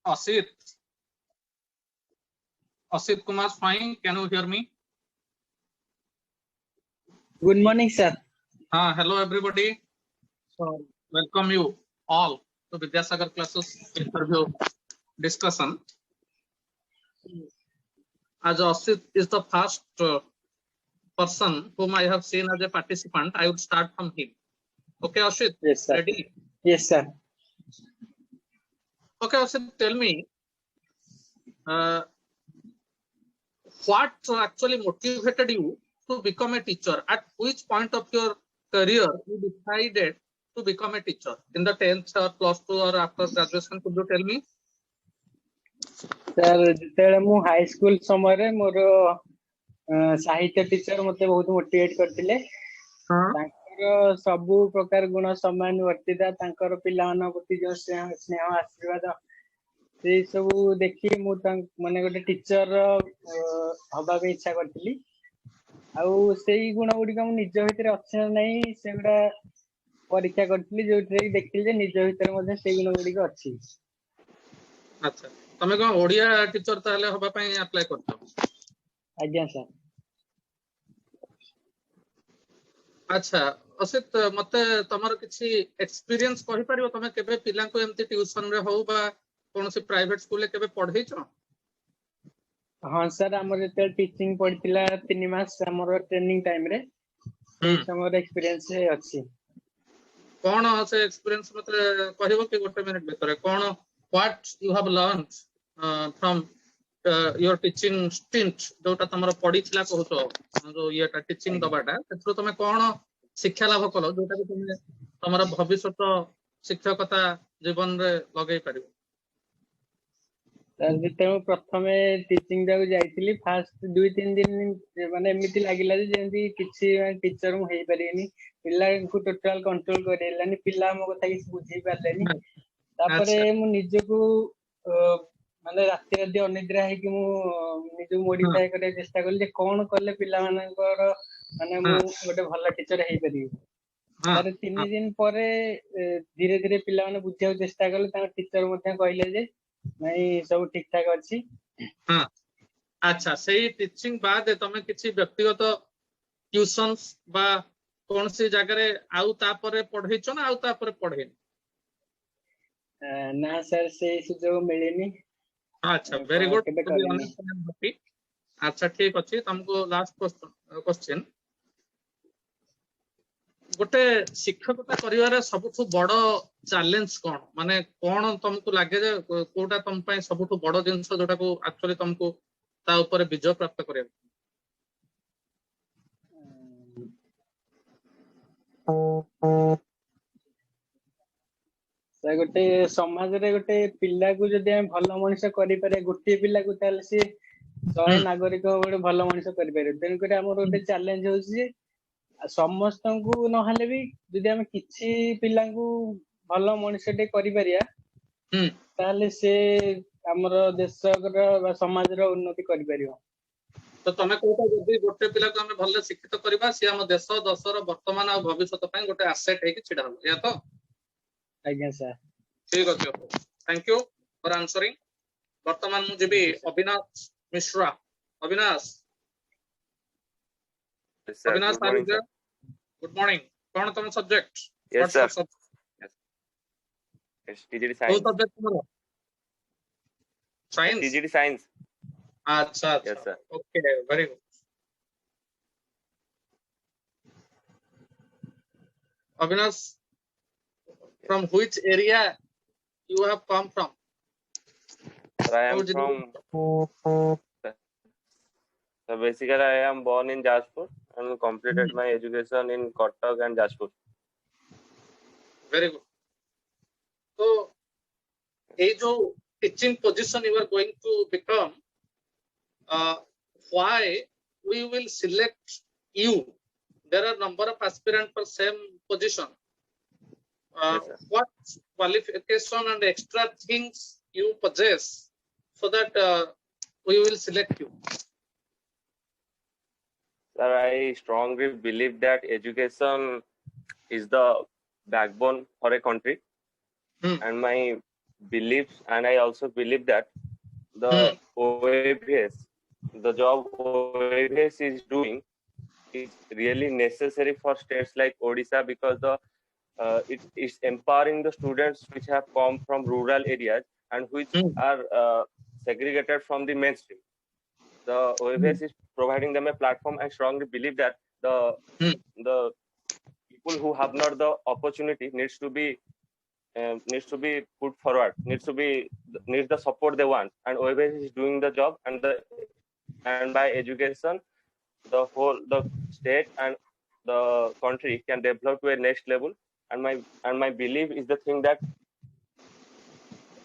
Asit. Asit Kumar Swami, can you hear me? Good morning, sir. Hello, everybody. Welcome you all to Vidyasagar classes interview discussion. As Asit is the first person whom I have seen as a participant, I would start from him. Okay, Asit? Yes, sir. Ready? Yes, sir. Okay, Asit, tell me, what actually motivated you to become a teacher? At which point of your career you decided to become a teacher? In the 10th or plus 2 or after graduation, could you tell me? Sir, ଯେତେବେଳେ ମୁଁ high school ସମୟରେ ମୋର ସାହିତ୍ୟ teacher ମତେ ବହୁତ motivate କରିଥିଲେ। ତାଙ୍କର ସବୁ ପ୍ରକାର ଗୁଣ ସମାନୁବର୍ତ୍ତିତା, ତାଙ୍କର ପିଲାମାନଙ୍କ ପ୍ରତି ଯୋଉ ସ୍ନେହ ଆଶୀର୍ବାଦ, ସେଇ ସବୁ ଦେଖି ମୁଁ ମାନେ ଗୋଟେ ଟିଚର ହବା ପାଇଁ ଇଚ୍ଛା କରିଥିଲି। ଆଉ ସେଇ ଗୁଣ ଗୁଡିକ ମୁଁ ନିଜ ଭିତରେ ଅଛି ନା ନାହିଁ ସେଗୁଡା ପରୀକ୍ଷା କରିଥିଲି, ଯୋଉଥିରେ ଦେଖିଲି ଯେ ନିଜ ଭିତରେ ମଧ୍ୟ ସେଇ ଗୁଣ ଗୁଡିକ ଅଛି। ଆଚ୍ଛା, ତମେ କଣ ଓଡିଆ ଟିଚର ତାହେଲେ ହବା ପାଇଁ ଆପ୍ଲାଏ କରିଛ? ଆଜ୍ଞା ସାର୍। ଆଚ୍ଛା ଅସିତ, ମତେ ତମର କିଛି ଏକ୍ସପିରିଏନ୍ସ କହିପାରିବ? ତମେ କେବେ ପିଲାଙ୍କୁ ଏମିତି ଟ୍ୟୁସନ ରେ ହଉ ବା କୌଣସି ପ୍ରାଇଭେଟ ସ୍କୁଲରେ କେବେ ପଢେଇଛ? ହଁ ସାର୍, ଆମର ଯେତେବେଳେ ଟିଚିଂ ପଡିଥିଲା 3 ମାସ ଆମର ଟ୍ରେନିଂ ଟାଇମ ରେ, ସେଇ ସମୟର ଏକ୍ସପିରିଏନ୍ସ ଅଛି। କଣ ସେ ଏକ୍ସପିରିଏନ୍ସ ମତେ କହିବ କି ଗୋଟେ ମିନିଟ ଭିତରେ? କଣ what you have learned from your teaching stint, ଯୋଉଟା ତମର ପଡିଥିଲା କହୁଛ, ଯୋଉ ଇଏଟା ଟିଚିଂ ଦବାଟା, ସେଥିରୁ ତମେ କଣ ଶିକ୍ଷା ଲାଭ କଲ ଯୋଉଟା କି ତମେ ତମର ଭବିଷ୍ୟତ ଶିକ୍ଷକତା ଜୀବନରେ ଲଗେଇ ପାରିବ? ଯେତେବେଳେ ପ୍ରଥମେ ଟିଚିଂ ଯାକୁ ଯାଇଥିଲି, ଫାଷ୍ଟ 2-3 ଦିନ ମାନେ ଏମିତି ଲାଗିଲା ଯେ ଯେମିତି କିଛି ଟିଚର ମୁଁ ହେଇପାରିବିନି, ପିଲାଙ୍କୁ ଟୋଟାଲ କଣ୍ଟ୍ରୋଲ କରିହେଲାନି, ପିଲା ମୋ କଥା କିଛି ବୁଝି ପାରିଲେନି। ତାପରେ ମୁଁ ନିଜକୁ ମାନେ ରାତି ରାତି ଅନିଦ୍ରା ହେଇକି ମୁଁ ନିଜକୁ ମୋଡିଫାଏ କରିବାକୁ ଚେଷ୍ଟା କଲି ଯେ କଣ କଲେ ପିଲାମାନଙ୍କର ମାନେ ମୁଁ ଗୋଟେ ଭଲ ଟିଚର ହେଇପାରିବି। ତାର 3 ଦିନ ପରେ ଧୀରେ ଧୀରେ ପିଲାମାନେ ବୁଝିବାକୁ ଚେଷ୍ଟା କଲେ, ତାଙ୍କ ଟିଚର ମଧ୍ୟ କହିଲେ ଯେ ନାଇଁ ସବୁ ଠିକ ଠାକ ଅଛି। ଆଚ୍ଛା, ସେଇ ଟିଚିଂ ବାଦ ତମେ କିଛି ବ୍ୟକ୍ତିଗତ ଟ୍ୟୁସନ୍ସ ବା କୌଣସି ଜାଗାରେ ଆଉ ତାପରେ ପଢେଇଛ ନା ଆଉ ତାପରେ ପଢେଇନି? ନା ସାର୍, ସେଇ ସୁଯୋଗ ମିଳିନି। ଆଚ୍ଛା, ଭେରି ଗୁଡ। ଆଚ୍ଛା, ଠିକ ଅଛି। ତମକୁ ଲାଷ୍ଟ କ୍ୱେଶ୍ଚନ, ଗୋଟେ ଶିକ୍ଷକତା କରିବାରେ ସବୁଠୁ ବଡ ଚ୍ୟାଲେଞ୍ଜ କଣ? ମାନେ କଣ ତମକୁ ଲାଗେ ଯେ କୋଉଟା ତମ ପାଇଁ ସବୁଠୁ ବଡ ଜିନିଷ ଯୋଉଟାକୁ ଆକ୍ଚୁଆଲି ତମକୁ ତା ଉପରେ ବିଜୟ ପ୍ରାପ୍ତ କରିବାକୁ? ଗୋଟେ ସମାଜରେ ଗୋଟେ ପିଲାକୁ ଯଦି ଆମେ ଭଲ ମଣିଷ କରିପାରିବା, ଗୋଟିଏ ପିଲାକୁ, ତାହେଲେ ସେ 100 ନାଗରିକ ଗୋଟେ ଭଲ ମଣିଷ କରିପାରିବେ। ତେଣୁକରି ଆମର ଗୋଟେ ଚ୍ୟାଲେଞ୍ଜ ହଉଛି ଯେ ସମସ୍ତଙ୍କୁ ନହେଲେ ବି ଯଦି ଆମେ କିଛି ପିଲାଙ୍କୁ ଭଲ ମଣିଷଟେ କରିପାରିବା, ତାହେଲେ ସେ ଆମର ଦେଶର ବା ସମାଜର ଉନ୍ନତି କରିପାରିବ। ତ ତମେ କହୁଛ ଯଦି ଗୋଟେ ପିଲାକୁ ଆମେ ଭଲ ଶିକ୍ଷିତ କରିବା, ସିଏ ଆମ ଦେଶ ଦଶର ବର୍ତ୍ତମାନ ଆଉ ଭବିଷ୍ୟତ ପାଇଁ ଗୋଟେ ଆସେଟ ହେଇକି ଛିଡା ହବ, ଏଇଆ ତ? ଆଜ୍ଞା ସାର୍। ଠିକ ଅଛି, ଥ୍ୟାଙ୍କ ୟୁ ଫର ଆନ୍ସରିଂ। ବର୍ତ୍ତମାନ ମୁଁ ଯିବି ଅବିନାଶ ମିଶ୍ରା। Avinash, Avinash, good morning. କଣ ତମ subject? Yes sir. Yes, TGT କୋଉ Science. ସବଜେକ୍ଟ ତମର? ସାଇନ୍ସ? TGT Science. ଆଚ୍ଛା ଆଚ୍ଛା, Yes sir. Okay, very good. Avinash, from which area you have come from? Sir, I am from. So basically, I am born in Jajpur and completed my education in Cuttack and Jajpur. Very good. So, a teaching position you are going to become, why we will select you? There are number of aspirants for same position. Yes, what qualification and extra things you possess so that we will select you? Sir, I strongly believe that education is the backbone for a country, and my believes, and I also believe that the OAVS, the job OAVS is doing, is really necessary for states like Odisha, because it is empowering the students which have come from rural areas and which are segregated from the mainstream. The OAVS is providing them a platform. I strongly believe that the people who have not the opportunity needs to be put forward, needs the support they want, and OAVS is doing the job, and by education, the state and the country can develop to a next level. And my belief is the thing that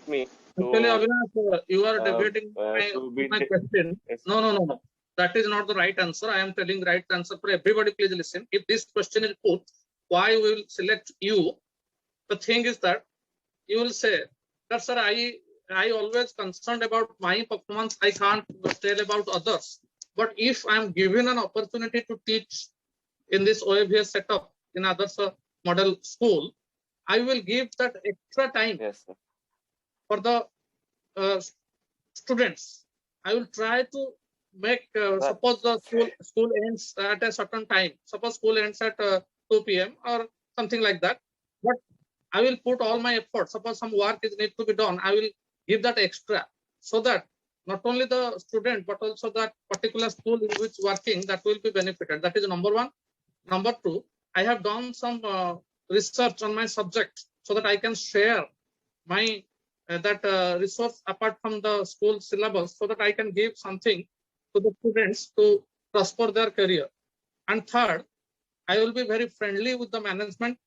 me Actually, to Avinash, you are debating to be my question. yes, No. That is not the right answer. I am telling the right answer for everybody. Please listen. If this question is put, why we will select you? The thing is that you will say that, sir, I always concerned about my performance. I can't tell about others. But if I am given an opportunity to teach in this OAVS setup in others model school, I will give that extra time yes, sir. for the students. I will try to make suppose the school ends at a certain time. Suppose school ends at 2 p.m. or something like that. But I will put all my effort. Suppose some work is need to be done, I will give that extra, so that not only the student but also that particular school in which working, that will be benefited. That is number one. Number two, I have done some research on my subject so that I can share my that resource apart from the school syllabus, so that I can give something to the students to prosper their career. And third, I will be very friendly with the management,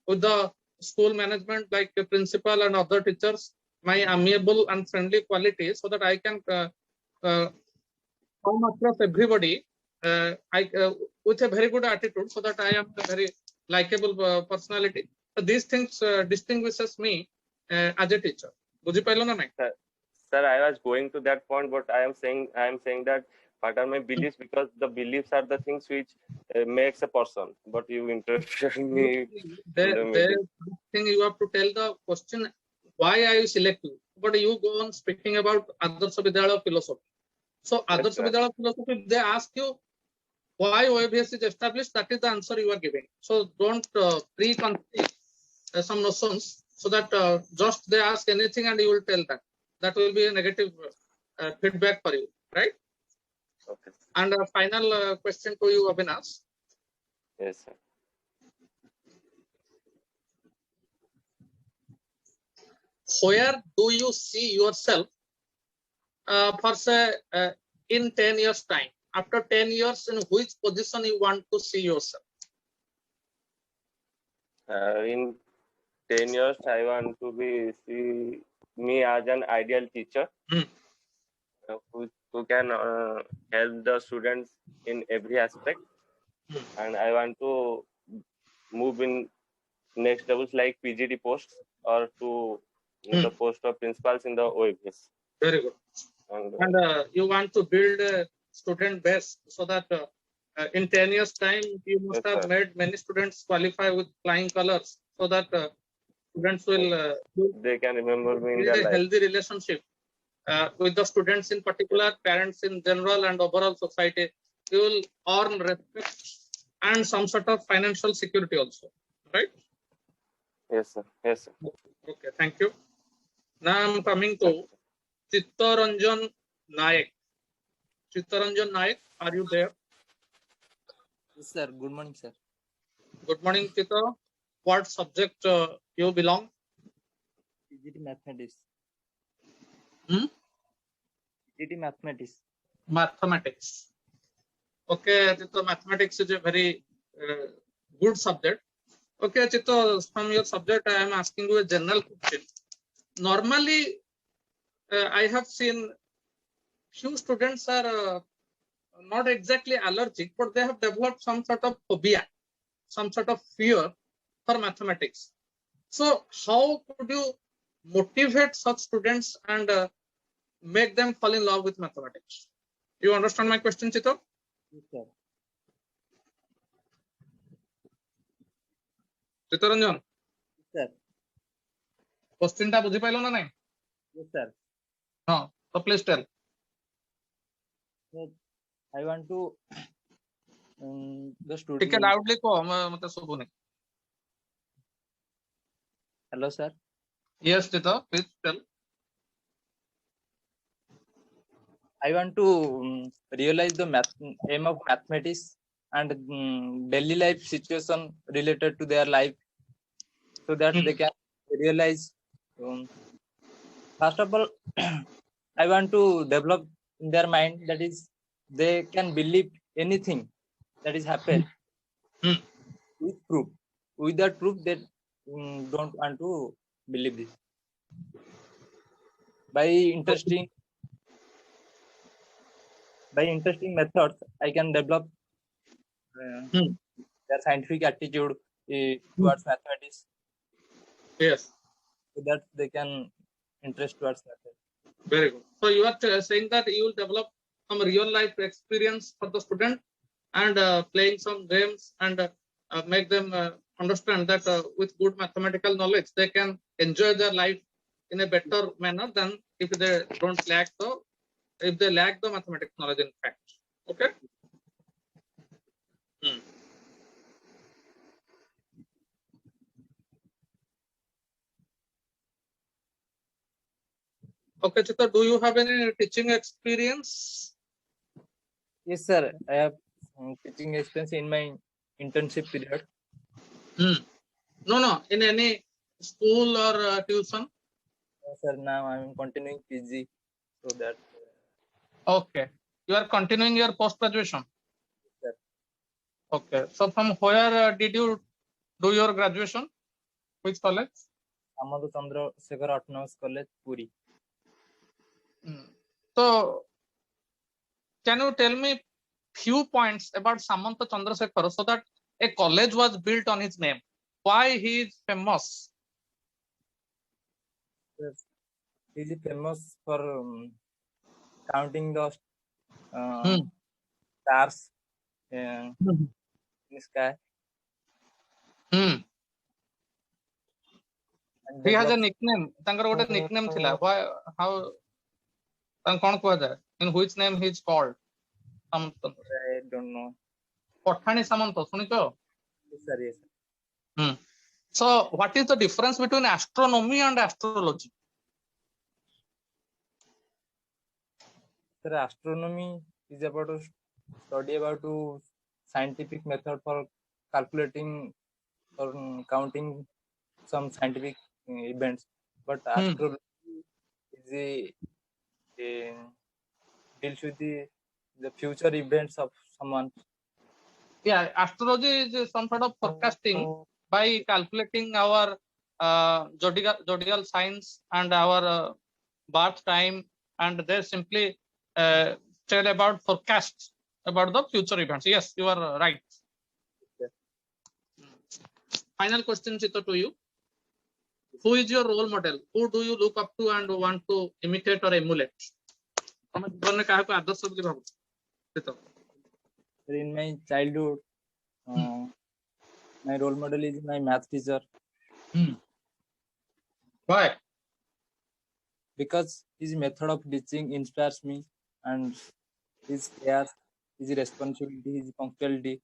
with the school management, like the principal and other teachers, my amiable and friendly quality, so that I can come across everybody with a very good attitude, so that I am a very likable personality. So these things distinguishes me as a teacher. बुझिपाइलो ना नहीं? Sir, I was going to that point, but I am saying that what are my beliefs, because the beliefs are the things which makes a person. But you interrupted me in the middle. Thing you have to tell the question, why are you selecting? But you go on speaking about Adarsh Vidyalaya philosophy. So Adarsh Vidyalaya philosophy, they ask you why OAVS is established, that is the answer you are giving. So don't preconceive some notions, so that just they ask anything and you will tell that. That will be a negative feedback for you, right? Okay. And a final question to you, Avinash. Yes, sir. Where do you see yourself for say in 10 years time? After 10 years, in which position you want to see yourself? In 10 years, I want to see me as an ideal teacher who can help the students in every aspect, and I want to move in next levels like PGD posts, or to the post of principals in the OAVS. Very good. And you want to build a student base, so that in 10 years time you must have made many students qualify with flying colors, so that students will they can remember me in their life. Healthy relationship with the students in particular, parents in general, and overall society. You will earn respect and some sort of financial security also, right? Yes, sir. Yes, sir. Okay, thank you. Now I'm coming to Chittaranjan Naik. Chittaranjan Naik, are you there? Yes, sir. Good morning, sir. Good morning, Chitta. What subject you belong? PGT Mathematics. PGT Mathematics. Mathematics. Okay, Chitta, mathematics is a very good subject. Okay, Chitta, from your subject, I am asking you a general question. Normally, I have seen few students are not exactly allergic, but they have developed some sort of phobia, some sort of fear for mathematics. So how could you motivate such students and make them fall in love with mathematics? You understand my question, Chitta? Yes, sir. Chittaranjan? Sir. Question ta bujhi pailo na nahi? Yes, sir. No. So please tell. I want to the Take student. loudly को मतलब सुबुनी. Hello, sir. Yes, Tito, please tell. I want to realize the aim of mathematics and daily life situation related to their life, so that they can realize. First of all, I want to develop in their mind, that is, they can believe anything that is happened with proof. With that proof, they don't want to believe this. By interesting methods, I can develop their scientific attitude towards mathematics, Yes. so that they can interest towards mathematics. Very good. So you are saying that you will develop some real life experience for the student and playing some games and make them understand that with good mathematical knowledge they can enjoy their life in a better manner than if they don't lack the mathematics knowledge in fact. Okay. Okay, Chitra, do you have any teaching experience? Yes, sir. I have teaching experience in my internship period. No, in any school or tuition? Sir, now I am continuing PG, so that. Okay, you are continuing your post graduation. Sir. Okay, so from where did you do your graduation? Which college? Amado Chandrasekhar Autonomous College, Puri. So, can you tell me few points about Samanta Chandrasekhar so that a college was built on his name? Why he is famous? Yes. He is famous for counting the stars in the sky. He has a nickname. Tankar gote nickname thila. Why? How? कौन कुआ जाए? In which name he is called? I don't know. Pathani Samanta सुनिছো? Yes, sir. Yes, sir. So, what is the difference between astronomy and astrology? Sir, astronomy is about to study about scientific method for calculating or counting some scientific events, but astrology is deals with the future events of someone. Yeah, astrology is some sort of forecasting by calculating our zodiacal signs and our birth time, and they simply tell about forecasts about the future events. Yes, you are right. Yes. Final question, Chito, to you. Who is your role model? Who do you look up to and want to imitate or emulate? In my childhood, my role model is my math teacher. Why? Because his method of teaching inspires me, and his care, his responsibility, his punctuality.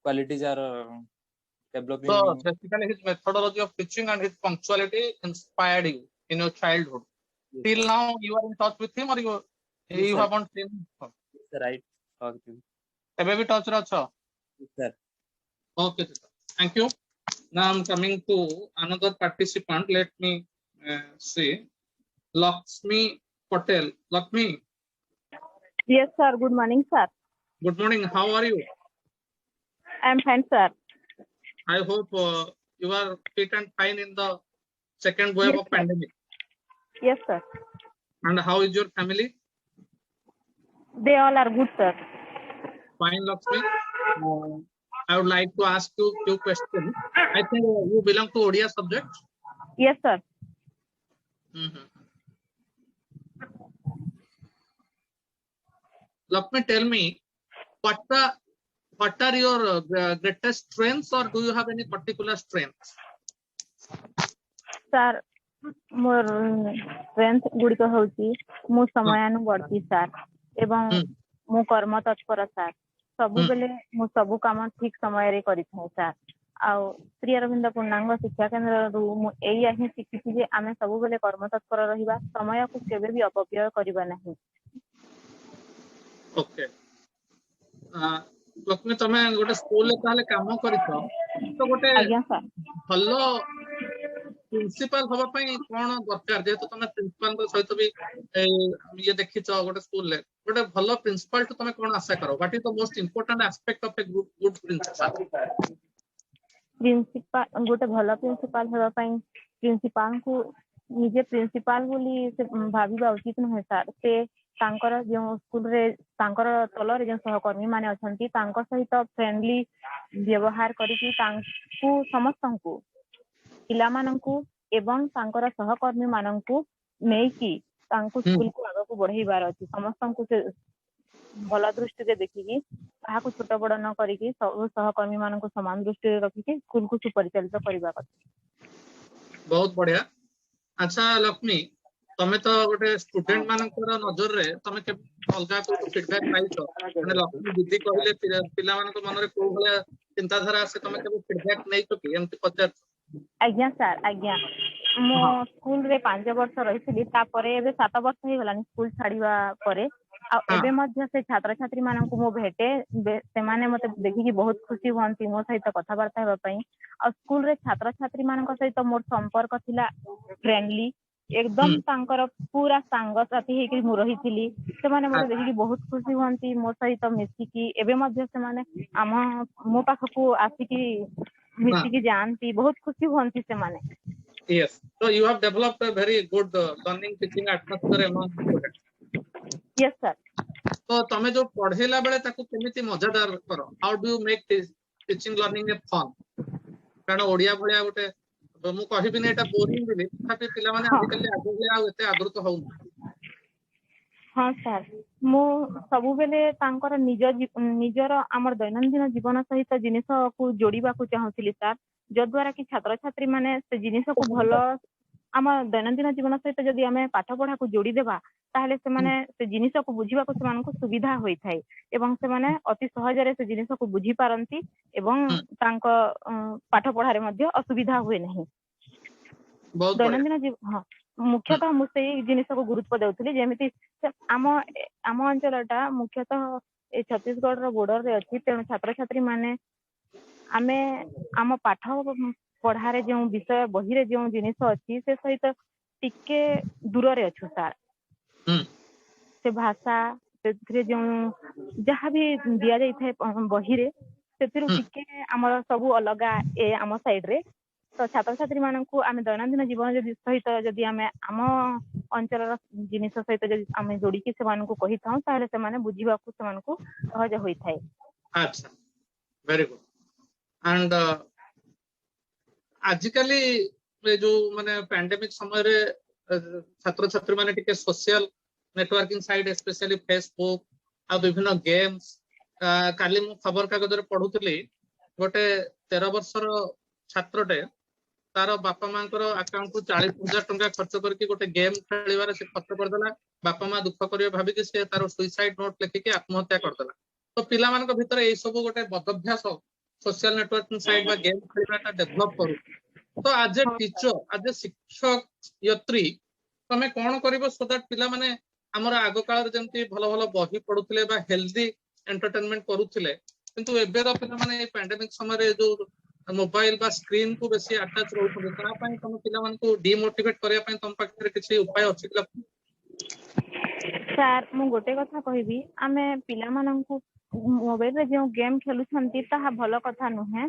Qualities are developing. So basically, his methodology of teaching and his punctuality inspired you in your childhood. Yes. Till now, you are in touch with him, or you Yes, haven't seen him? Yes, right. Ebe bhi touch racha. Yes, sir. Okay, thank you. Now I'm coming to another participant. Let me see. Lakshmi Patel. Lakshmi. Yes, sir. Good morning, sir. Good morning. How are you? I'm fine, sir. I hope you are fit and fine in the second wave of pandemic. Yes, sir. And how is your family? They all are good, sir. Fine, Lakshmi. I would like to ask you a few questions. I think you belong to Odia subject. Yes, sir. Lakshmi, tell me, what what are your greatest strengths, or do you have any particular strengths? Sir ମୋର strength ଗୁଡ଼ିକ ହେଉଛି ମୁଁ ସମୟାନୁବର୍ତ୍ତୀ sir ଏବଂ ହୁଁ। ମୁଁ କର୍ମ ତତ୍ପର sir. ସବୁବେଳେ ମୁଁ ସବୁ କାମ ଠିକ ସମୟରେ କରିଥାଏ ସାର୍। ଆଉ ଶ୍ରୀ ଅରବିନ୍ଦ ପୂର୍ଣ୍ଣାଙ୍ଗ ଶିକ୍ଷା କେନ୍ଦ୍ରରୁ ମୁଁ ଏଇଆ ହିଁ ଶିଖିଛି ଯେ ଆମେ ସବୁବେଳେ କର୍ମ ତତ୍ପର ରହିବା, ସମୟକୁ କେବେ ବି ଅପବ୍ୟୟ କରିବା ନାହିଁ। ଓକେ, ଲକ୍ଷ୍ମୀ ତମେ ଗୋଟେ ସ୍କୁଲରେ ତାହେଲେ କାମ କରିଛ, ତ ଗୋଟେ ଆଜ୍ଞା ସାର୍। ଭଲ ପ୍ରିନ୍ସିପାଲ ହବା ପାଇଁ କଣ ଦରକାର? ଯେହେତୁ ତମେ ପ୍ରିନ୍ସିପାଲଙ୍କ ସହିତ ବି ଇଏ ଦେଖିଛ ଗୋଟେ ସ୍କୁଲରେ, ଗୋଟେ ଭଲ ପ୍ରିନ୍ସିପାଲ ଠୁ ତମେ କଣ ଆଶା କର? What is the most important aspect of A good principal? Principal ଗୋଟେ ଭଲ ପ୍ରିନ୍ସିପାଲ ହେବା ପାଇଁ ପ୍ରିନ୍ସିପାଲଙ୍କୁ ନିଜେ ପ୍ରିନ୍ସିପାଲ ବୋଲି ସେ ଭାବିବା ଉଚିତ ନୁହେଁ ସାର୍। ସେ ତାଙ୍କର ଯେଉଁ ସ୍କୁଲରେ ତାଙ୍କର ତଳରେ ଯେଉଁ ସହକର୍ମୀ ମାନେ ଅଛନ୍ତି ତାଙ୍କ ସହିତ ଫ୍ରେଣ୍ଡଲି ବ୍ୟବହାର କରିକି ତାଙ୍କୁ ସମସ୍ତଙ୍କୁ ପିଲାମାନଙ୍କୁ ଏବଂ ତାଙ୍କର ସହକର୍ମୀ ମାନଙ୍କୁ ନେଇକି ତାଙ୍କୁ ସ୍କୁଲକୁ ଆଗକୁ ବଢେଇବାର ଅଛି। ସମସ୍ତଙ୍କୁ ସେ ଭଲ ଦୃଷ୍ଟିରେ ଦେଖିକି କାହାକୁ ଛୋଟ ବଡ ନ କରିକି ସବୁ ସହକର୍ମୀ ମାନଙ୍କୁ ସମାନ ଦୃଷ୍ଟିରେ ରଖିକି ସ୍କୁଲକୁ ସୁପରିଚାଳିତ କରିବା କଥା। ବହୁତ ବଢିଆ। ଆଚ୍ଛା ଲକ୍ଷ୍ମୀ, ତମେ ତ ଗୋଟେ ଷ୍ଟୁଡେଣ୍ଟ ମାନଙ୍କର ନଜରରେ ତମେ କେବେ ଅଲଗା କୋଉଠୁ ଫିଡବ୍ୟାକ୍ ପାଇଛ? ମାନେ ଲକ୍ଷ୍ମୀ ଦିଦି କହିଲେ ପିଲାମାନଙ୍କ ମନରେ କୋଉ ଭଳିଆ ଚିନ୍ତାଧାରା ଆସେ, ତମେ କେବେ ଫିଡବ୍ୟାକ୍ ନେଇଛ କି? ଏମିତି ପଚାରୁଛ? ଆଜ୍ଞା ସାର୍, ଆଜ୍ଞା। ମୁଁ ହଁ। ସ୍କୁଲରେ 5 ବର୍ଷ ରହିଥିଲି, ତାପରେ ଏବେ 7 ବର୍ଷ ହେଇଗଲାଣି ସ୍କୁଲ ଛାଡିବା ପରେ। ଆଉ ହଁ। ଏବେ ମଧ୍ୟ ସେ ଛାତ୍ରଛାତ୍ରୀ ମାନଙ୍କୁ ମୁଁ ଭେଟେ, ସେମାନେ ମତେ ଦେଖିକି ବହୁତ ଖୁସି ହୁଅନ୍ତି ମୋ ସହିତ କଥାବାର୍ତ୍ତା ହେବା ପାଇଁ। ଆଉ ସ୍କୁଲରେ ଛାତ୍ରଛାତ୍ରୀ ମାନଙ୍କ ସହିତ ମୋର ସମ୍ପର୍କ ଥିଲା ଫ୍ରେଣ୍ଡଲି, ଏକଦମ ତାଙ୍କର ପୁରା ସାଙ୍ଗସାଥି ହେଇକି ମୁଁ ରହିଥିଲି। ସେମାନେ ମତେ ଦେଖିକି ବହୁତ ଖୁସି ହୁଅନ୍ତି ମୋ ସହିତ ମିଶିକି। ଏବେ ମଧ୍ୟ ସେମାନେ ମୋ ପାଖକୁ ଆସିକି ମିଶିକି ଯାଆନ୍ତି, ବହୁତ ଖୁସି ହୁଅନ୍ତି ସେମାନେ। Yes, so you have developed a very good learning teaching atmosphere among students. Yes sir. ତ ତମେ ଯୋଉ ପଢେଇଲା ବେଳେ ତାକୁ କେମିତି ମଜାଦାର କର? How do you make teaching learning a fun? କାରଣ ଓଡିଆ ଭଳିଆ ଗୋଟେ, ମୁଁ କହିବିନି ଏଇଟା ବୋରିଂ ବୋଲି, ତଥାପି ପିଲାମାନେ ଆଜିକାଲି ଆଗ ଭଳିଆ ଆଉ ଏତେ ଆଦୃତ ହଉନାହାନ୍ତି। ହଁ ସାର୍, ମୁଁ ସବୁବେଳେ ତାଙ୍କର ନିଜର ଆମର ଦୈନନ୍ଦିନ ଜୀବନ ସହିତ ଜିନିଷକୁ ଯୋଡିବାକୁ ଚାହୁଁଥିଲି ସାର୍, ଯଦ୍ୱାରା କି ଛାତ୍ରଛାତ୍ରୀ ମାନେ ସେ ଜିନିଷକୁ ଭଲ, ଆମ ଦୈନନ୍ଦିନ ଜୀବନ ସହିତ ଯଦି ଆମେ ପାଠ ପଢାକୁ ଯୋଡିଦେବା ତାହେଲେ ସେମାନେ ସେ ଜିନିଷକୁ ବୁଝିବାକୁ ସେମାନଙ୍କୁ ସୁବିଧା ହୋଇଥାଏ ଏବଂ ସେମାନେ ଅତି ସହଜରେ ସେ ଜିନିଷକୁ ବୁଝିପାରନ୍ତି ଏବଂ ତାଙ୍କ ପାଠ ପଢାରେ ମଧ୍ୟ ଅସୁବିଧା ହୁଏ ନାହିଁ। ଦୈନନ୍ଦିନ ହଁ, ମୁଖ୍ୟତଃ ମୁଁ ସେଇ ଜିନିଷକୁ ଗୁରୁତ୍ୱ ଦେଉଥିଲି। ଯେମିତି ଆମ ଅଞ୍ଚଳଟା ମୁଖ୍ୟତଃ ଏ ଛତିଶଗଡର ବୋର୍ଡରରେ ଅଛି, ତେଣୁ ଛାତ୍ରଛାତ୍ରୀ ମାନେ ଆମେ ଆମ ପାଠ ପଢାରେ ଯେଉଁ ବିଷୟ ବହିରେ ଯେଉଁ ଜିନିଷ ଅଛି ସେ ସହିତ ଟିକେ ଦୂରରେ ଅଛୁ ସାର୍। ସେ ଭାଷା, ସେଥିରେ ଯେଉଁ ଯାହାବି ଦିଆଯାଇଥାଏ ବହିରେ, ସେଥିରୁ ଟିକେ ଆମର ସବୁ ଅଲଗା ଆମ ସାଇଡରେ। ତ ଛାତ୍ରଛାତ୍ରୀ ମାନଙ୍କୁ ଆମେ ଦୈନନ୍ଦିନ ଜୀବନ ସହିତ ଯଦି ଆମେ ଆମ ଅଞ୍ଚଳର ଜିନିଷ ସହିତ ଯଦି ଆମେ ଯୋଡିକି ସେମାନଙ୍କୁ କହିଥାଉ ତାହେଲେ ସେମାନେ ବୁଝିବାକୁ ସେମାନଙ୍କୁ ସହଜ ହୋଇଥାଏ। ଆଚ୍ଛା, ଭେରି ଗୁଡ୍। ଆଣ୍ଡ ଆଜିକାଲି ଯୋଉ ମାନେ ପ୍ୟାଣ୍ଡେମିକ ସମୟରେ ଛାତ୍ରଛାତ୍ରୀ ମାନେ ଟିକେ social networking site, specially Facebook ଆଉ ବିଭିନ୍ନ ଗେମ୍ସ, କାଲି ମୁଁ ଖବର କାଗଜରେ ପଢୁଥିଲି ଗୋଟେ 13 ବର୍ଷର ଛାତ୍ରଟେ ତାର ବାପା ମାଙ୍କର ଆକାଉଣ୍ଟକୁ 40,000 ଟଙ୍କା ଖର୍ଚ୍ଚ କରିକି ଗୋଟେ ଗେମ୍ ଖେଳିବାରେ ସେ ଖର୍ଚ୍ଚ କରିଦେଲା। ବାପା ମା ଦୁଃଖ କରିବେ ଭାବିକି ସେ ତାର ସୁଇସାଇଡ ନୋଟ ଲେଖିକି ଆତ୍ମହତ୍ୟା କରିଦେଲା। ତ ପିଲାମାନଙ୍କ ଭିତରେ ଏଇ ସବୁ ଗୋଟେ ବଦଭ୍ୟାସ ସୋସିଆଲ ନେଟୱାର୍କିଂ ସାଇଟ୍ ବା ଗେମ୍ ଖେଳିବାଟା ଡେଭଲପ କରୁଛି। ତ ଆଜ ଏ ଟିଚର, ଆଜ ଏ ଶିକ୍ଷୟତ୍ରୀ, ତମେ କଣ କରିବ ସୋ ଦ୍ୟାଟ ପିଲାମାନେ ଆମର ଆଗ କାଳରେ ଯେମିତି ଭଲ ଭଲ ବହି ପଢୁଥିଲେ ବା ହେଲ୍ଦି ଏଣ୍ଟରଟେନମେଣ୍ଟ କରୁଥିଲେ, କିନ୍ତୁ ଏବେର ପିଲାମାନେ ଏଇ ପ୍ୟାଣ୍ଡେମିକ ସମୟରେ ଯୋଉ ମୋବାଇଲ ବା ସ୍କ୍ରିନ୍ କୁ ବେଶୀ ଆଟାଚ ରହୁଛନ୍ତି, ତା ପାଇଁ ତମ ପିଲାମାନଙ୍କୁ ଡିମୋଟିଭେଟ କରିବା ପାଇଁ ତମ ପାଖରେ କିଛି ଉପାୟ ଅଛି କି? ସାର୍, ମୁଁ ଗୋଟେ କଥା କହିବି, ଆମେ ପିଲାମାନଙ୍କୁ ମୋବାଇଲରେ ଯେଉଁ ଗେମ୍ ଖେଳୁଛନ୍ତି ତାହା ଭଲ କଥା ନୁହେଁ।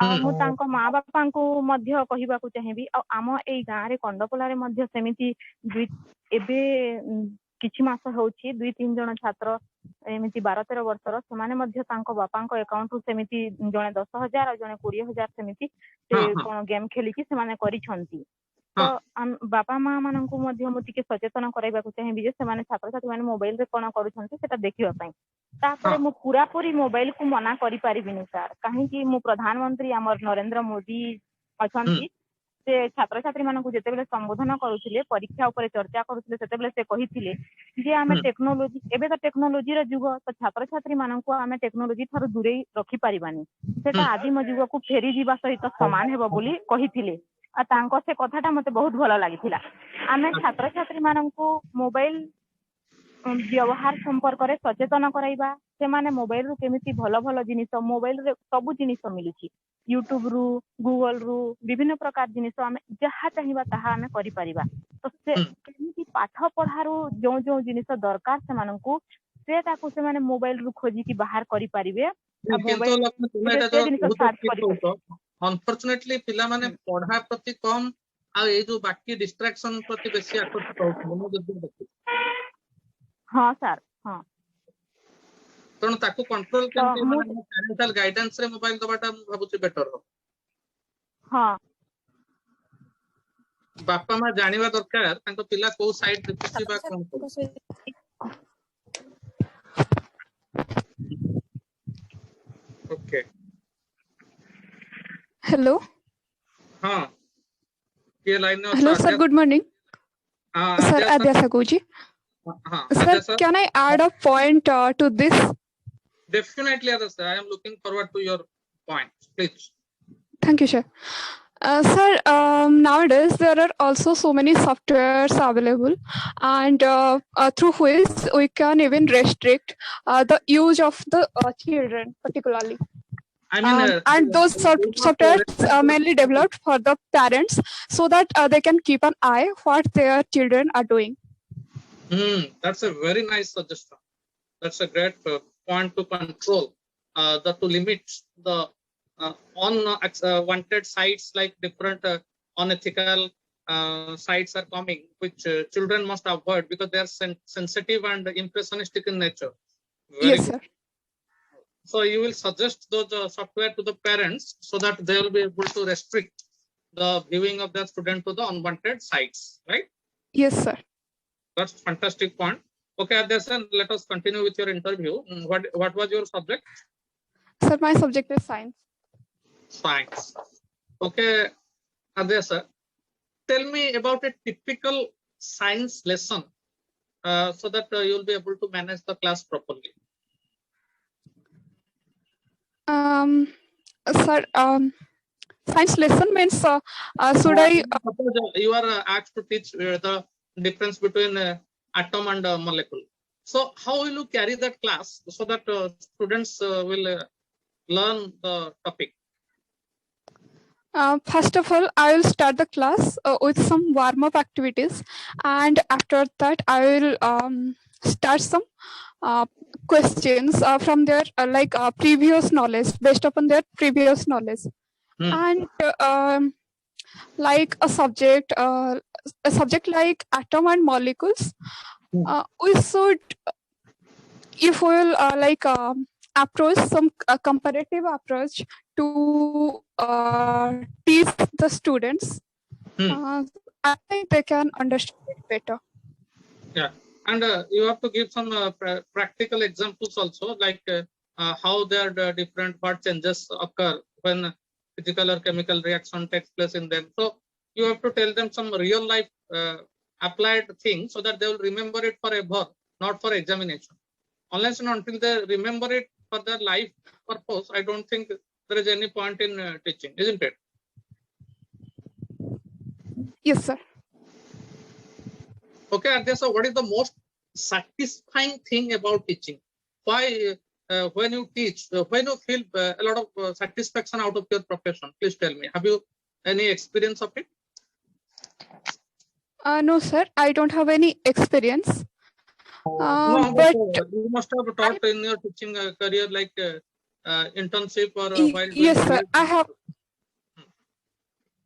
ଆଉ ମୁଁ ତାଙ୍କ ମା ବାପାଙ୍କୁ ମଧ୍ୟ କହିବାକୁ ଚାହିଁବି, ଆଉ ଆମ ଏଇ ଗାଁରେ କଣ୍ଡପୋଲାରେ ମଧ୍ୟ ସେମିତି ଏବେ କିଛି ମାସ ହଉଛି 2-3 ଜଣ ଛାତ୍ର ଏମିତି 12-13 ବର୍ଷର, ସେମାନେ ମଧ୍ୟ ତାଙ୍କ ବାପାଙ୍କ ଆକାଉଣ୍ଟରୁ ସେମିତି ଜଣେ 10,000 ଆଉ ଜଣେ 20,000 ସେମିତି ସେ କଣ ଗେମ୍ ଖେଳିକି ସେମାନେ କରିଛନ୍ତି। तो बापा माँ माननकु मध्य मु टिके सचेतन कराइबाकु चाहिबी जे सेमाने छात्र छात्री माने मोबाइल रे कोन करूछन्ती सेटा देखिबा पई तापरे मु पूरा पूरी मोबाइल को मना करि परिबिनी सर काहे कि मु प्रधानमंत्री हमर नरेंद्र मोदी अछन्ती से छात्र छात्री माननकु जेते बेले संबोधन करूथिले परीक्षा ऊपर चर्चा करूथिले सेते बेले से कहिथिले जे आमे टेक्नोलॉजी एबे तो टेक्नोलॉजी रो जुग तो छात्र छात्री माननकु आमे टेक्नोलॉजी थारु दूरे रखि परिबानी सेटा आदिम जुग को फेरी जीवा सहित समान हेबो बोली कहिथिले आ तांको से कथाटा मते बहुत भलो लागिथिला आमे छात्र छात्री माननकु मोबाइल व्यवहार संपर्क रे सचेतन कराइबा से माने मोबाइल रु केमिति भलो भलो जिनिस मोबाइल रे सब जिनिस मिलुची यूट्यूब रु गूगल रु विभिन्न प्रकार जिनिस आमे जहा चाहिबा ताहा आमे करि परिबा तो से केमिति पाठ पढारु जो जो जिनिस दरकार से माननकु से ताकु से माने मोबाइल रु खोजी की बाहर करि परिबे आ मोबाइल अनफॉर्चुनेटली पिला माने पढ़ा प्रति कम आ ए जो बाकी डिस्ट्रैक्शन प्रति बेसी आकर्षित होउछ हां सर हां तण ताकू कंट्रोल केमति माने पेरेंटल गाइडेंस रे मोबाइल दबाटा भाबुची बेटर हो हां बापा मा जानिबा दरकार तांको पिला को साइड देखुची बा कोन ओके हेलो हां के लाइन में hello sir good morning sir Adyasha कोजी sir can I add a point to this? Definitely Adyasa, I am looking forward to your point, please. Thank you sir. Sir, nowadays there are also so many softwares available and through which we can even restrict the use of the children particularly. I mean, and those softwares are mainly developed for the parents so that they can keep an eye what their children are doing. That's a very nice suggestion. That's a great point to control, to limit the unwanted sites like different unethical sites are coming, which children must avoid because they are sensitive and impressionistic in nature. Very yes, good. Sir. So you will suggest those software to the parents so that they will be able to restrict the viewing of their student to the unwanted sites, right? Yes, sir. That's fantastic point. Okay, Adyasa, let us continue with your interview. What was your subject? Sir, my subject is science. Science. Okay, Adyasa, tell me about a typical science lesson so that you'll be able to manage the class properly. Sir, science lesson means should I? Suppose you are asked to teach the difference between atom and molecule. So how will you carry that class so that students will learn the topic? First of all, I will start the class with some warm-up activities, and after that, I will start some questions from their previous knowledge, based upon their previous knowledge, and like a subject like atom and molecules, we should, if we will approach some comparative approach to teach the students, I think they can understand it better. Yeah, and you have to give some practical examples also, like how they are different, what changes occur when physical or chemical reaction takes place in them. So you have to tell them some real life applied things so that they will remember it forever, not for examination. Unless and until they remember it for their life purpose, I don't think there is any point in teaching, isn't it? Yes, sir. Okay, Adyasa, what is the most satisfying thing about teaching? Why, when you teach, when you feel a lot of satisfaction out of your profession? Please tell me. Have you any experience of it? No, sir. I don't have any experience. No, but you must have taught in your teaching career, like internship or while yes, sir. I have.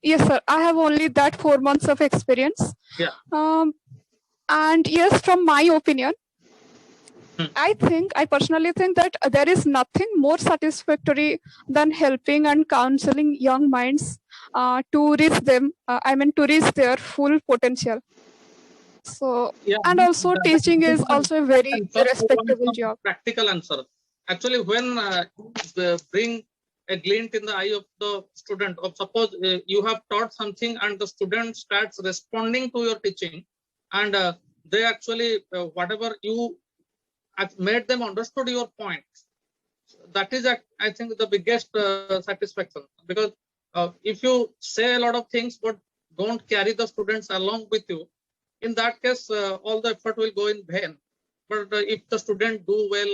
Yes, sir. I have only that 4 months of experience. Yeah. And yes, from my opinion, I personally think that there is nothing more satisfactory than helping and counseling young minds to reach them. I mean, to reach their full potential. So, Yeah, and also that teaching is is also a very answer. I want respectable some job. practical answer. Actually, when you bring a glint in the eye of the student, of suppose you have taught something and the student starts responding to your teaching, and they actually whatever you made them understood your point. That is, I think, the biggest satisfaction, because if you say a lot of things but don't carry the students along with you, in that case, all the effort will go in vain. But if the student do well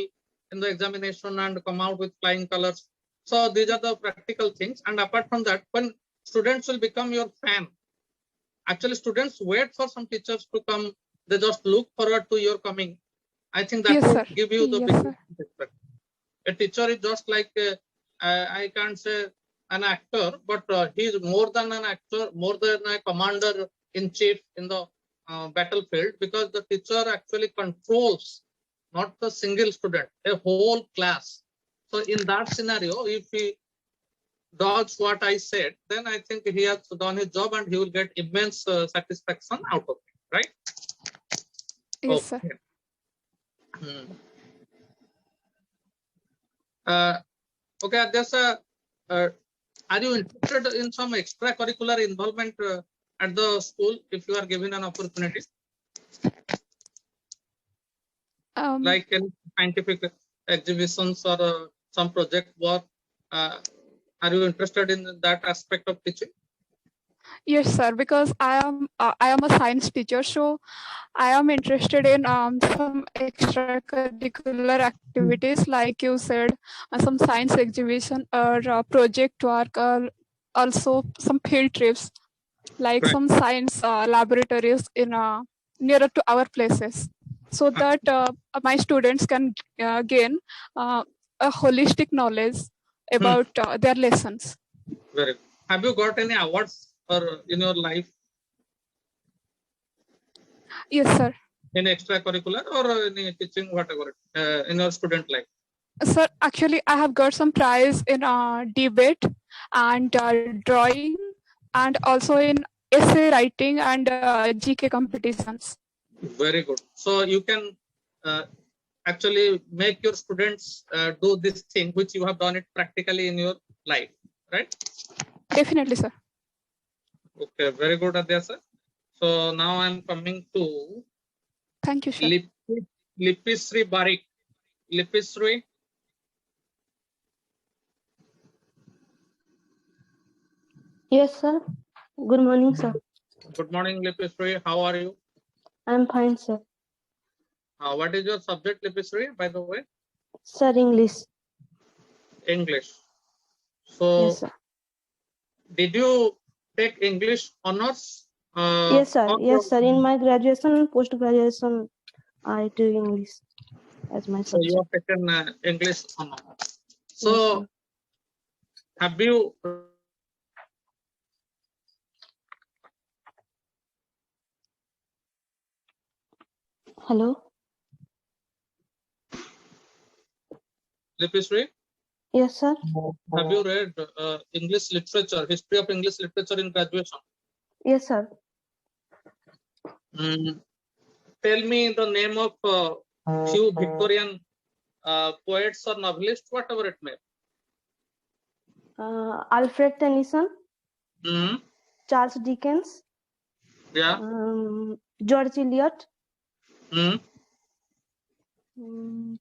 in the examination and come out with flying colors, so these are the practical things. And apart from that, when students will become your fan, actually students wait for some teachers to come. They just look forward to your coming. I think that Yes, will sir. give you the Yes, biggest sir. respect. A teacher is just like I can't say an actor, but he is more than an actor, more than a commander in chief in the battlefield, because the teacher actually controls not the single student, a whole class. So in that scenario, if he does what I said, then I think he has done his job and he will get immense satisfaction out of it, right? Yes, sir. Okay. Okay, Adyasa, are you interested in some extracurricular involvement at the school if you are given an opportunity, like in scientific exhibitions or some project work? Are you interested in that aspect of teaching? Yes, sir. Because I am a science teacher, so I am interested in some extracurricular activities, like you said, some science exhibition or project work, or also some field trips, like Right. some science laboratories in nearer to our places, so that my students can gain a holistic knowledge about their lessons. Very good. Have you got any awards or in your life Yes, sir. in extracurricular or in teaching, whatever, in your student life? Sir, actually, I have got some prize in debate and drawing, and also in essay writing and GK competitions. Very good. So you can actually make your students do this thing which you have done it practically in your life, right? Definitely, sir. Okay, very good, Adyasa. So now I'm coming to Thank you, sir. Lipisri Barik. Lipisri. Yes, sir. Good morning, sir. Good morning, Lipisri. How are you? I'm fine, sir. What is your subject, Lipisri, by the way? Sir, English. English. So, Yes, sir. did you take English honors? Yes, sir. Yes, sir. In my graduation and post-graduation, I do English as my So you subject. have taken English honor. Yes, So, sir. have you Hello. Lipisri? Yes, sir. Have you read English literature, history of English literature in graduation? Yes, sir. Tell me the name of few Victorian poets or novelists, whatever it may. Alfred Tennyson, Mm, Charles Dickens, yeah. George Eliot, Mm. and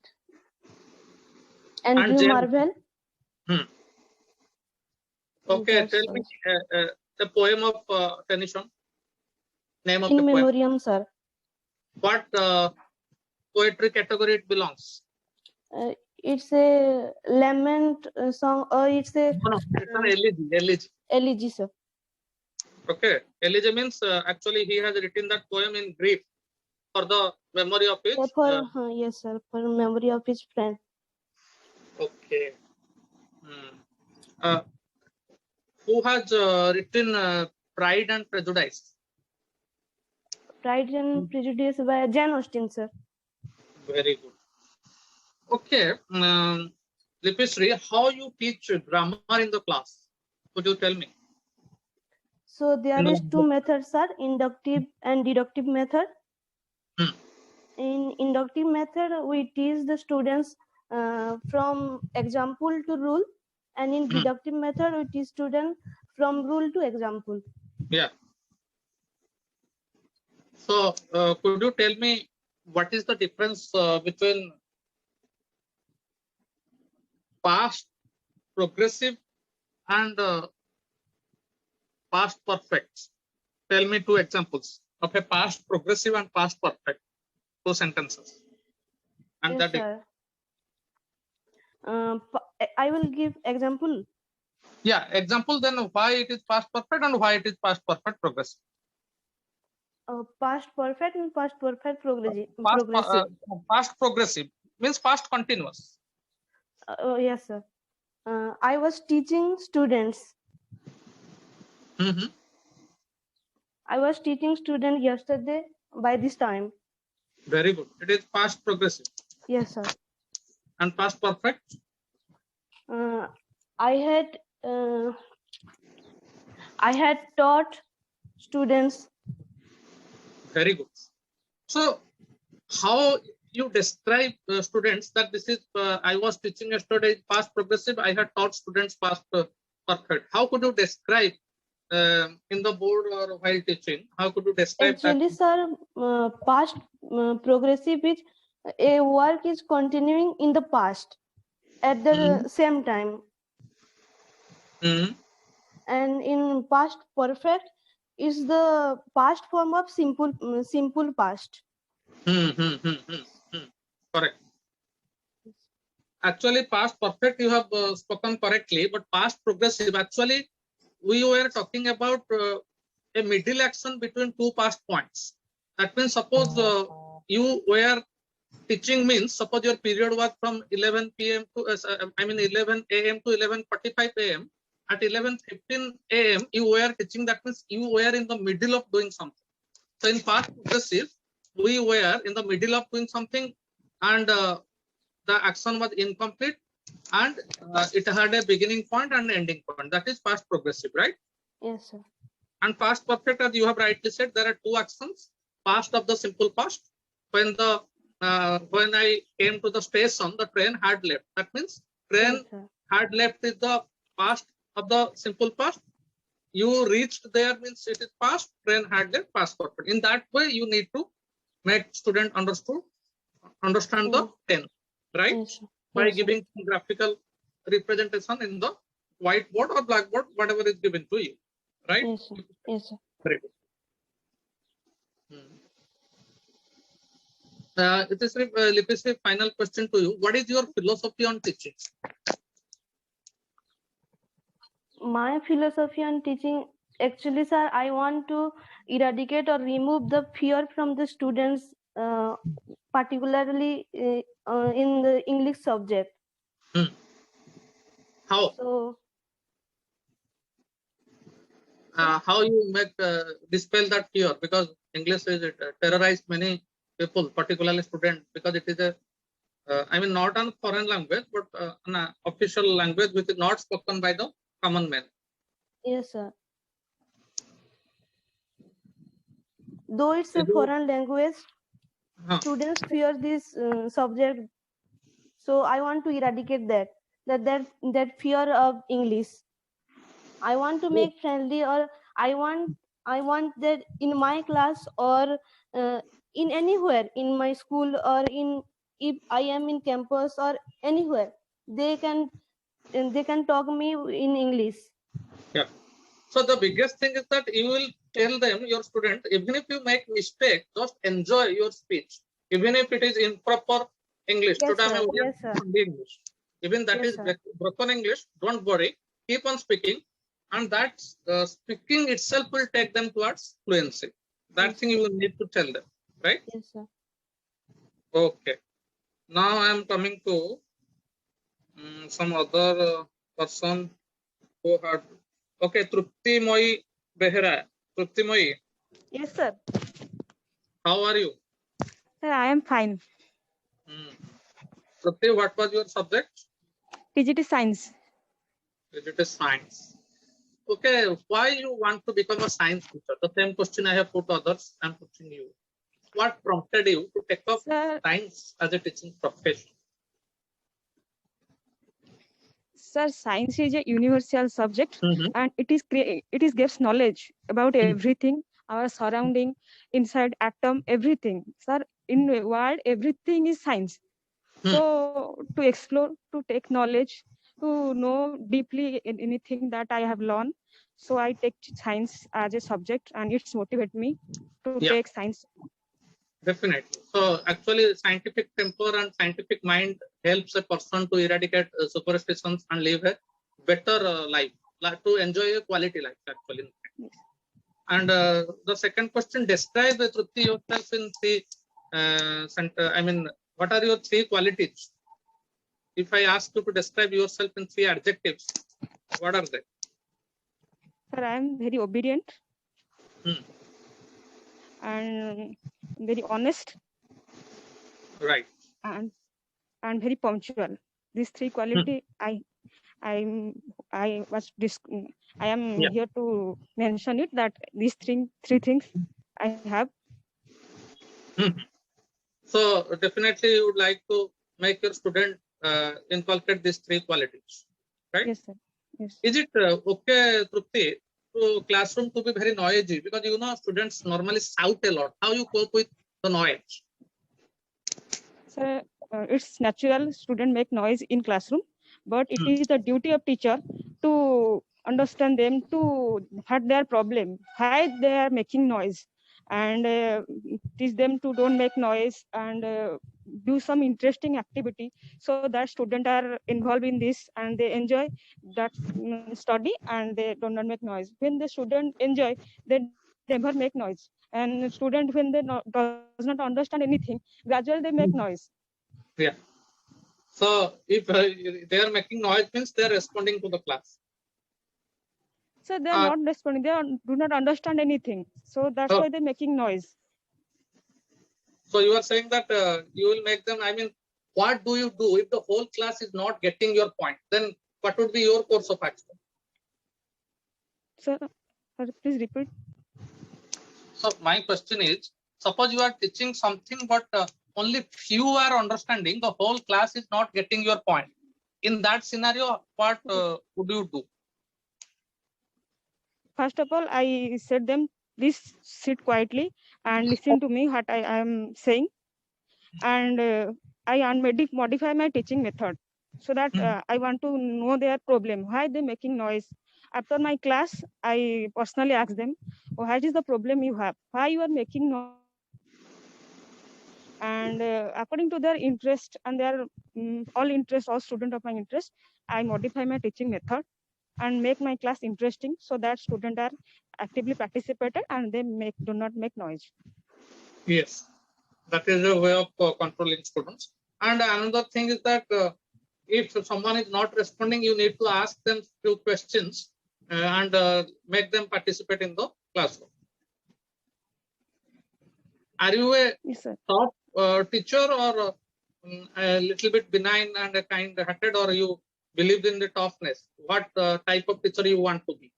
And Andrew James. Marvell. Okay, Yes, tell sir. me the poem of Tennyson. Name of In the poem. memoriam, sir. What poetry category it belongs? It's a lament song, or it's a No, it's an elegy. Elegy. elegy, sir. Okay, elegy means actually he has written that poem in grief for the memory of his. Yes, sir. For memory of his friend. Okay. Who has written Pride and Prejudice? Pride and Prejudice by Jane Austen, sir. Very good. Okay, Lipisri, how you teach grammar in the class? Could you tell me? So there is two methods, sir, inductive and deductive method. Hmm. In inductive method, we teach the students from example to rule, and in deductive method, we teach students from rule to example. Yeah. So could you tell me what is the difference between past progressive and past perfect? Tell me two examples of a past progressive and past perfect. Two sentences. And Yes, that sir. I will give example. yeah, example then why it is past perfect and why it is past perfect progressive. Past perfect and past perfect progressive. Past progressive means past continuous. Yes, sir. I was teaching students. Mhm. I was teaching students yesterday by this time. Very good. It is past progressive. Yes, sir. And past perfect? I had taught students. Very good. So how you describe students that this is I was teaching yesterday past progressive, I had taught students past perfect. How could you describe in the board or while teaching? How could you describe Actually, that? sir, past progressive is a work is continuing in the past at the same time. Mm-hmm. And in past perfect is the past form of simple past. Correct. Actually, past perfect you have spoken correctly, but past progressive actually we were talking about a middle action between two past points. That means suppose you were teaching means suppose your period was from 11 p.m. to 11 a.m. to 11:45 a.m. At 11:15 a.m. you were teaching. That means you were in the middle of doing something. So in past progressive, we were in the middle of doing something, and the action was incomplete, and it had a beginning point and ending point. That is past progressive, right? Yes, sir. And past perfect, as you have rightly said, there are two actions. Past of the simple past. When I came to the station, the train had left. That means train had left is the past of the simple past. You reached there means it is past. Train had left, past perfect. In that way, you need to make student understand the tense, right? Yes, By yes, giving graphical representation in the whiteboard or blackboard, whatever is given to you, right? yes, sir. Yes, sir. Very good. It is Lipisi, final question to you. What is your philosophy on teaching? My philosophy on teaching, actually, sir, I want to eradicate or remove the fear from the students, particularly in the English subject. How? So, how you make dispel that fear? Because English is terrorized many people, particularly students, because it is a not a foreign language, but an official language which is not spoken by the common man. yes, sir. Though it's a foreign language, students fear this subject. So I want to eradicate that fear of English. I want to make friendly, or I want that in my class or in anywhere in my school, or if I am in campus or anywhere, they can talk me in English. Yeah. So the biggest thing is that you will tell them, your student, even if you make mistake, just enjoy your speech. Even if it is improper English. Yes, Today sir. Yes, sir. English. Even that Yes, is sir. broken English, don't worry. Keep on speaking. And that speaking itself will take them towards fluency. That thing you will need to tell them, right? Yes, sir. Okay. Now I am coming to some other person who had. Okay, Trupti Moi Behra. Trupti Moi, Yes, sir. how are you? Sir, I am fine. Trupti, what was your subject? TGT Science. It is science. okay, why you want to become a science teacher? The same question I have put to others, I'm putting you. What prompted you to take up Sir, science as a teaching profession? sir, science is a universal subject, Mhm. and it is gives knowledge about everything, our surrounding, inside atom, everything. Sir, in the world, everything is science. So to explore, to take knowledge, to know deeply in anything that I have learned. So I take science as a subject, and it's motivate me to Yeah. take science. Definitely. So actually, scientific temper and scientific mind helps a person to eradicate superstitions and live a better life, to enjoy a quality life actually. Yes. And the second question, describe Trupti yourself in three. I mean, what are your three qualities? If I ask you to describe yourself in three adjectives, what are they? Sir, I am very obedient Hmm. and very honest Right. and very punctual. These three quality I am Yeah. here to mention it that these three things I have. So definitely you would like to make your student inculcate these three qualities, right? Yes, sir. Yes. Is it okay, Trupti, to classroom to be very noisy? Because you know students normally shout a lot. How you cope with the noise? Sir, it's natural student make noise in classroom, but it is the duty of teacher to understand them, to what their problem, why they are making noise, and teach them to don't make noise and do some interesting activity so that students are involved in this and they enjoy that study and they do not make noise. When the student enjoy, they never make noise. And student when they does not understand anything, gradually they make noise. Yeah. So if they are making noise, means they are responding to the class. So they are not responding. Do not understand anything. So that's why they're making noise. So you are saying that you will make them. I mean, what do you do if the whole class is not getting your point? Then what would be your course of action? Sir, please repeat. So my question is, suppose you are teaching something, but only few are understanding. The whole class is not getting your point. In that scenario, what would you do? First of all, I said them, please sit quietly and listen to me what I am saying. And I modify my teaching method so that I want to know their problem, why they making noise. After my class, I personally ask them, what is the problem you have? Why you are making noise? And according to their interest and their all student of my interest, I modify my teaching method and make my class interesting so that students are actively participated and they do not make noise. Yes, that is a way of controlling students. And another thing is that if someone is not responding, you need to ask them few questions and make them participate in the classroom. Are you a top teacher or a little bit benign and a kind-hearted, or you believe in the toughness? What type of teacher you want to be?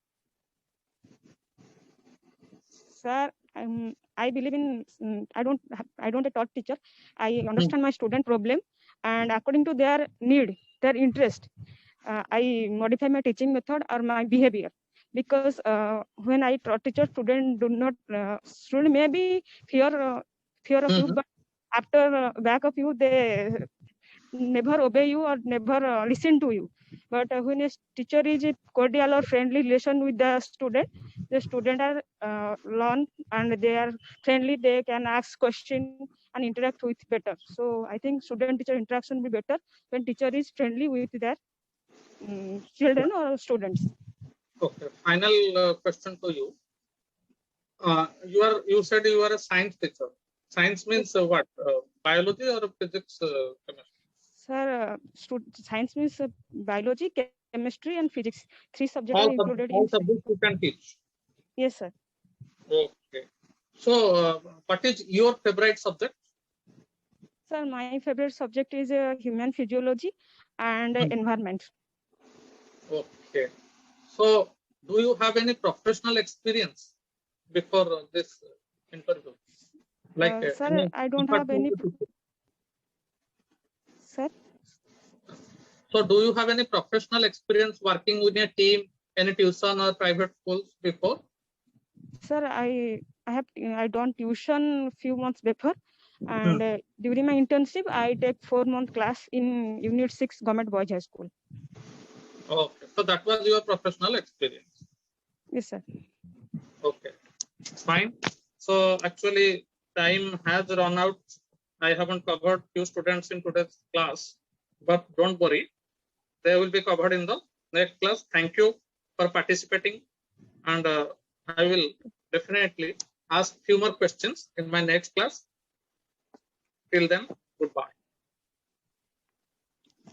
Sir, I believe in. I don't a top teacher. I understand my student problem, and according to their need, their interest, I modify my teaching method or my behavior. Because when I teach, student do not student maybe fear of you, but after back of you they never obey you or never listen to you. But when a teacher is a cordial or friendly relation with the student are learn and they are friendly, they can ask question and interact with better. So I think student teacher interaction will be better when teacher is friendly with their children or students. Okay, final question to you. You said you are a science teacher. Science means what? Biology or physics, chemistry? Sir, science means biology, chemistry, and physics. Three subjects All are included all in. subjects you can teach. Yes, sir. Okay. So, what is your favorite subject? Sir, my favorite subject is human physiology and environment. Okay. So, do you have any professional experience before this interview? Like Sir, any I don't have any. Sir, so do you have any professional experience working with a team, any tuition or private schools before? sir, I done tuition few months before, and during my internship, I take 4-month class in Unit 6 Government Boys High School. Okay, so that was your professional experience. Yes, sir. Okay, fine. So actually time has run out. I haven't covered few students in today's class, but don't worry, they will be covered in the next class. Thank you for participating, and I will definitely ask few more questions in my next class. Till then, goodbye.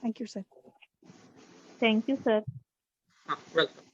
Thank you, sir. Thank you, sir. Welcome.